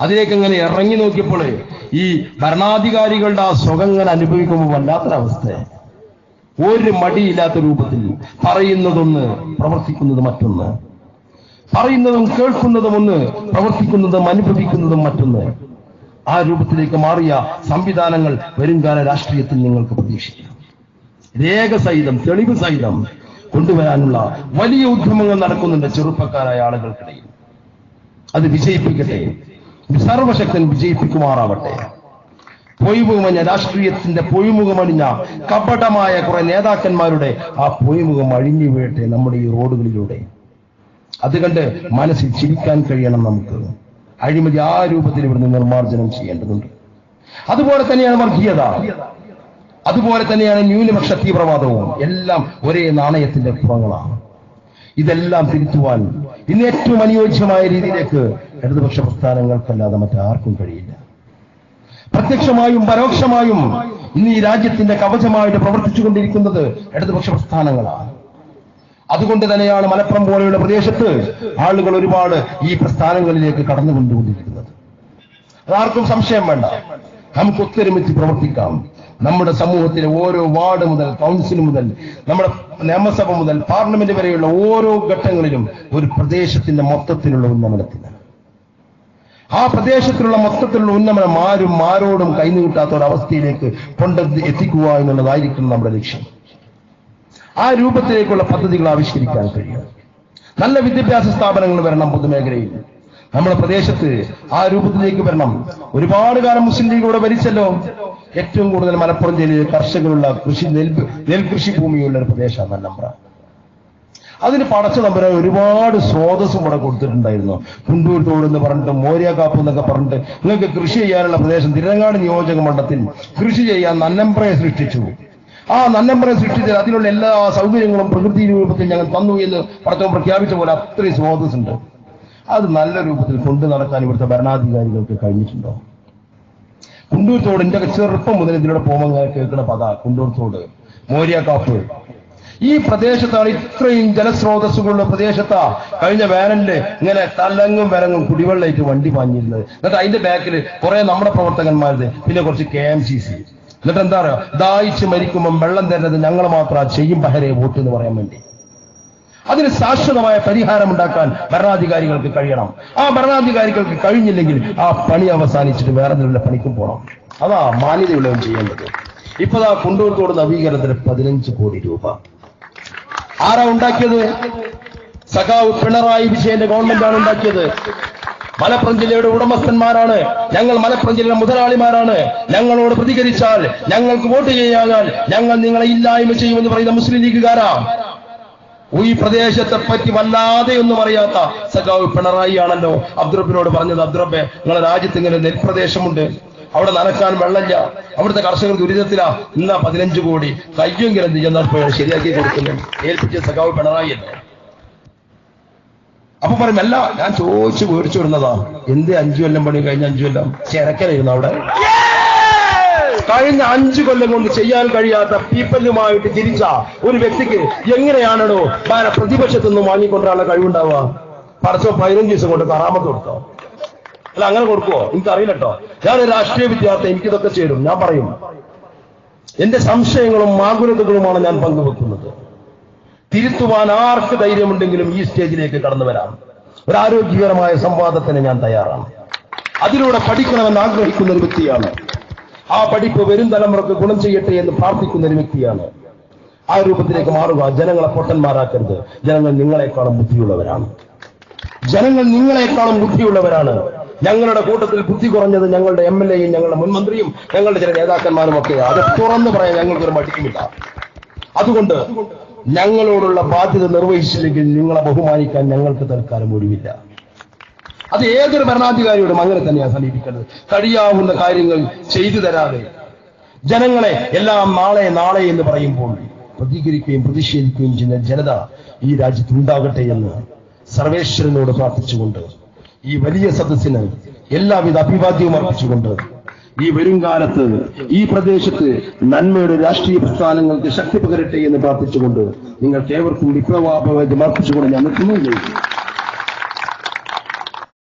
അതിലേക്ക് ഇങ്ങനെ ഇറങ്ങി നോക്കിയപ്പോൾ ഈ ഭരണാധികാരികളുടെ ആ സുഖങ്ങൾ അനുഭവിക്കുമ്പോൾ വല്ലാത്തൊരവസ്ഥ. ഒരു മടിയില്ലാത്ത രൂപത്തിൽ പറയുന്നതൊന്ന്, പ്രവർത്തിക്കുന്നത് മറ്റൊന്ന്, പറയുന്നതും കേൾക്കുന്നതും ഒന്ന്, പ്രവർത്തിക്കുന്നതും അനുഭവിക്കുന്നതും മറ്റൊന്ന്. ആ രൂപത്തിലേക്ക് മാറിയ സംവിധാനങ്ങൾ വരുംകാല രാഷ്ട്രീയത്തിൽ നിങ്ങൾക്ക് പ്രതീക്ഷിക്കാം. രേഖ സഹിതം, തെളിവ് സഹിതം കൊണ്ടുവരാനുള്ള വലിയ ഉദ്യമങ്ങൾ നടക്കുന്നുണ്ട് ചെറുപ്പക്കാരായ ആളുകൾക്കിടയിൽ. അത് വിജയിപ്പിക്കട്ടെ, സർവശക്തൻ വിജയിപ്പിക്കുമാറാവട്ടെ. പൊയ്മുഖമഞ്ഞ രാഷ്ട്രീയത്തിന്റെ പൊയ്മുഖമണിഞ്ഞ കപടമായ കുറെ നേതാക്കന്മാരുടെ ആ പൊയ്മുഖം അഴിഞ്ഞു വീഴട്ടെ നമ്മുടെ ഈ റോഡുകളിലൂടെ. അത് കണ്ട് മനസ്സിൽ ചിരിക്കാൻ കഴിയണം നമുക്ക്. അഴിമതി ആ രൂപത്തിൽ ഇവിടുന്ന് നിർമ്മാർജ്ജനം ചെയ്യേണ്ടതുണ്ട്. അതുപോലെ തന്നെയാണ് വർഗീയത, അതുപോലെ തന്നെയാണ് ന്യൂനപക്ഷ തീവ്രവാദവും. എല്ലാം ഒരേ നാണയത്തിന്റെ പുറങ്ങളാണ്. ഇതെല്ലാം തിരുത്തുവാൻ ഇന്ന് ഏറ്റവും അനുയോജ്യമായ രീതിയിലേക്ക് ഇടതുപക്ഷ പ്രസ്ഥാനങ്ങൾക്കല്ലാതെ മറ്റാർക്കും കഴിയില്ല. പ്രത്യക്ഷമായും പരോക്ഷമായും ഇന്ന് ഈ രാജ്യത്തിന്റെ കവചമായിട്ട് പ്രവർത്തിച്ചുകൊണ്ടിരിക്കുന്നത് ഇടതുപക്ഷ പ്രസ്ഥാനങ്ങളാണ്. അതുകൊണ്ട് തന്നെയാണ് മലപ്പുറം പോലെയുള്ള പ്രദേശത്ത് ആളുകൾ ഒരുപാട് ഈ പ്രസ്ഥാനങ്ങളിലേക്ക് കടന്നുകൊണ്ടുകൊണ്ടിരിക്കുന്നത്. അതാർക്കും സംശയം വേണ്ട. നമുക്ക് ഒത്തൊരുമിച്ച് പ്രവർത്തിക്കാം. നമ്മുടെ സമൂഹത്തിലെ ഓരോ വാർഡ് മുതൽ കൗൺസിൽ മുതൽ നമ്മുടെ നിയമസഭ മുതൽ പാർലമെന്റ് വരെയുള്ള ഓരോ ഘട്ടങ്ങളിലും ഒരു പ്രദേശത്തിന്റെ മൊത്തത്തിലുള്ള ഉന്നമനത്തിന്, ആ പ്രദേശത്തിലുള്ള മൊത്തത്തിലുള്ള ഉന്നമനം ആരും ആരോടും കൈനീട്ടാത്ത ഒരവസ്ഥയിലേക്ക് എത്തിക്കുക എന്നുള്ളതായിരിക്കും നമ്മുടെ ലക്ഷ്യം. ആ രൂപത്തിലേക്കുള്ള പദ്ധതികൾ ആവിഷ്കരിക്കാൻ കഴിയും. നല്ല വിദ്യാഭ്യാസ സ്ഥാപനങ്ങൾ വരണം പൊതുമേഖലയിൽ. നമ്മുടെ പ്രദേശത്ത് ആ രൂപത്തിലേക്ക് വരണം. ഒരുപാട് കാലം മുസ്ലിം ലീഗ് ഇവിടെ ഭരിച്ചല്ലോ. ഏറ്റവും കൂടുതൽ മലപ്പുറം ജില്ലയിൽ കർഷകരുള്ള നെൽകൃഷി ഭൂമിയുള്ള ഒരു പ്രദേശമാണ് മലമ്പുറ. അതിന് പടച്ച നമ്പുരാൻ ഒരുപാട് സ്രോതസ്സും ഇവിടെ കൊടുത്തിട്ടുണ്ടായിരുന്നു. കുണ്ടൂർ തോട് എന്ന് പറഞ്ഞിട്ട്, മോര്യാകാപ്പ് എന്നൊക്കെ പറഞ്ഞിട്ട് നിങ്ങൾക്ക് കൃഷി ചെയ്യാനുള്ള പ്രദേശം തിരുവങ്ങാട് നിയോജക മണ്ഡലത്തിൽ കൃഷി ചെയ്യാൻ നന്നമ്പ്രയെ സൃഷ്ടിച്ചു. ആ നന്നമ്പ്രയെ സൃഷ്ടിച്ച് അതിനുള്ള എല്ലാ സൗകര്യങ്ങളും പ്രകൃതി രൂപത്തിൽ ഞങ്ങൾ തന്നു എന്ന് പടച്ചവൻ പ്രഖ്യാപിച്ച പോലെ അത്രയും സ്രോതസ് ഉണ്ട്. അത് നല്ല രൂപത്തിൽ കൊണ്ടു നടക്കാൻ ഇവിടുത്തെ ഭരണാധികാരികൾക്ക് കഴിഞ്ഞിട്ടുണ്ടോ? കുണ്ടൂർ തോട് എന്റെ ചെറുപ്പം മുതൽ ഇതിലൂടെ പോകുമ്പോൾ കേൾക്കുന്ന പദ കുണ്ടൂർ തോട്, മോര്യാകാപ്പ്. ഈ പ്രദേശത്താണ് ഇത്രയും ജലസ്രോതസ്സുകളുള്ള പ്രദേശത്താ കഴിഞ്ഞ വേനലില് ഇങ്ങനെ തലങ്ങും വിലങ്ങും കുടിവെള്ളമായിട്ട് വണ്ടി പാഞ്ഞിരുന്നത്. എന്നിട്ട് അതിന്റെ ബാക്കിൽ കുറെ നമ്മുടെ പ്രവർത്തകന്മാരുടെ, പിന്നെ കുറച്ച് KMCC. എന്നിട്ട് എന്താ പറയുക, ദാഹിച്ച് മരിക്കുമ്പം വെള്ളം തരുന്നത് ഞങ്ങൾ മാത്രം ചെയ്യും ബഹരെ വോട്ട് എന്ന് പറയാൻ വേണ്ടി. അതിന് ശാശ്വതമായ പരിഹാരം ഉണ്ടാക്കാൻ ഭരണാധികാരികൾക്ക് കഴിയണം. ആ ഭരണാധികാരികൾക്ക് കഴിഞ്ഞില്ലെങ്കിൽ ആ പണി അവസാനിച്ചിട്ട് വേറെ എന്തെങ്കിലും പണിക്കും പോകണം. അതാ മാന്യതയുള്ളവൻ ചെയ്യേണ്ടത്. ഇപ്പതാ കുണ്ടൂർ തോട് നവീകരണത്തിന് 15 കോടി രൂപ ആരാ ഉണ്ടാക്കിയത്? സഖാവ് പിണറായി വിജയന്റെ ഗവൺമെന്റാണ് ഉണ്ടാക്കിയത്. മലപ്പുറം ജില്ലയുടെ ഉടമസ്ഥന്മാരാണ് ഞങ്ങൾ. മലപ്പുറം ജില്ലയുടെ മുതലാളിമാരാണ്. ഞങ്ങളോട് പ്രതികരിച്ചാൽ, ഞങ്ങൾക്ക് വോട്ട് ചെയ്യാഞ്ഞാൽ ഞങ്ങൾ നിങ്ങളെ ഇല്ലായ്മ ചെയ്യുമെന്ന് പറയുന്ന മുസ്ലിം ലീഗുകാരാ. ഈ പ്രദേശത്തെ പറ്റി വല്ലാതെ ഒന്നും അറിയാത്ത സഖാവ് പിണറായി ആണല്ലോ അബ്ദുറബിനോട് പറഞ്ഞത്, അബ്ദുറബെ നിങ്ങളുടെ രാജ്യത്ത് ഇങ്ങനെ നെൽപ്രദേശമുണ്ട്, അവിടെ നനക്കാൻ വെള്ളമില്ല, അവിടുത്തെ കർഷകർ ദുരിതത്തിലാ, ഇന്നാ 15 കോടി കയ്യെങ്കിലും ചെന്നാൽ ശരിയാക്കി കൊടുക്കുന്നു. ഏൽപ്പിച്ച സഖാവ് പിണറായി അല്ലേ. അപ്പൊ പറയും അല്ല ഞാൻ ചോദിച്ചു മേടിച്ചു വരുന്നതാ. എന്ത് 5 കൊല്ലം പണി കഴിഞ്ഞ 5 കൊല്ലം ചിരക്കലായിരുന്നു അവിടെ. കഴിഞ്ഞ 5 കൊല്ലം കൊണ്ട് ചെയ്യാൻ കഴിയാത്ത പീപ്പലുമായിട്ട് തിരിച്ച ഒരു വ്യക്തിക്ക് എങ്ങനെയാണോ പ്രതിപക്ഷത്തു നിന്നും വാങ്ങിക്കൊണ്ടാനുള്ള കഴിവുണ്ടാവുക? പടച്ചോ 15 ദിവസം കൊണ്ട് കറാമത്ത് കൊടുത്തോ? അല്ല അങ്ങനെ കൊടുക്കുവോ? എനിക്കറിയില്ല കേട്ടോ. ഞാനൊരു രാഷ്ട്രീയ വിദ്യാർത്ഥി, എനിക്കിതൊക്കെ ചേരും. ഞാൻ പറയും, എന്റെ സംശയങ്ങളും ആകുലതകളുമാണ് ഞാൻ പങ്കുവെക്കുന്നത്. തിരുത്തുവാൻ ആർക്ക് ധൈര്യമുണ്ടെങ്കിലും ഈ സ്റ്റേജിലേക്ക് കടന്നു വരാം. ഒരു ആരോഗ്യകരമായ സംവാദത്തിന് ഞാൻ തയ്യാറാണ്. അതിലൂടെ പഠിക്കണമെന്ന് ആഗ്രഹിക്കുന്ന ഒരു വ്യക്തിയാണ്. ആ പഠിപ്പ് വരും തലമുറക്ക് ഗുണം ചെയ്യട്ടെ എന്ന് പ്രാർത്ഥിക്കുന്ന ഒരു വ്യക്തിയാണ്. ആ രൂപത്തിലേക്ക് മാറുക. ജനങ്ങളെ പൊട്ടന്മാരാക്കരുത്. ജനങ്ങൾ നിങ്ങളെക്കാളും ബുദ്ധിയുള്ളവരാണ്. ജനങ്ങൾ നിങ്ങളെക്കാളും ബുദ്ധിയുള്ളവരാണ്. ഞങ്ങളുടെ കൂട്ടത്തിൽ ബുദ്ധി കുറഞ്ഞത് ഞങ്ങളുടെ MLAയും ഞങ്ങളുടെ മുൻമന്ത്രിയും ഞങ്ങളുടെ ചില നേതാക്കന്മാരും ഒക്കെ. അത് തുറന്നു പറയാൻ ഞങ്ങൾക്കൊരു മടിക്കുമില്ല. അതുകൊണ്ട് ഞങ്ങളോടുള്ള ബാധ്യത നിർവഹിച്ചില്ലെങ്കിൽ നിങ്ങളെ ബഹുമാനിക്കാൻ ഞങ്ങൾക്ക് തൽക്കാലം ഒഴിവില്ല. അത് ഏതൊരു ഭരണാധികാരിയോടും അങ്ങനെ തന്നെയാണ് സമീപിക്കുന്നത്. കഴിയാവുന്ന കാര്യങ്ങൾ ചെയ്തു തരാതെ ജനങ്ങളെ എല്ലാം നാളെ നാളെ എന്ന് പറയുമ്പോൾ പ്രതികരിക്കുകയും പ്രതിഷേധിക്കുകയും ചെയ്യുന്ന ജനത ഈ രാജ്യത്തുണ്ടാകട്ടെ എന്ന് സർവേശ്വരനോട് പ്രാർത്ഥിച്ചുകൊണ്ട് ഈ വലിയ സദസ്സിന് എല്ലാവിധ അഭിവാദ്യവും അർപ്പിച്ചുകൊണ്ട് ഈ വരും കാലത്ത് ഈ പ്രദേശത്ത് നന്മയുടെ രാഷ്ട്രീയ പ്രസ്ഥാനങ്ങൾക്ക് ശക്തി പകരട്ടെ എന്ന് പ്രാർത്ഥിച്ചുകൊണ്ട് നിങ്ങൾക്ക് ഏവർക്കും വിപ്ലവാപവാദ്യം അർപ്പിച്ചുകൊണ്ട് ഞാൻ നിർത്തുന്നു.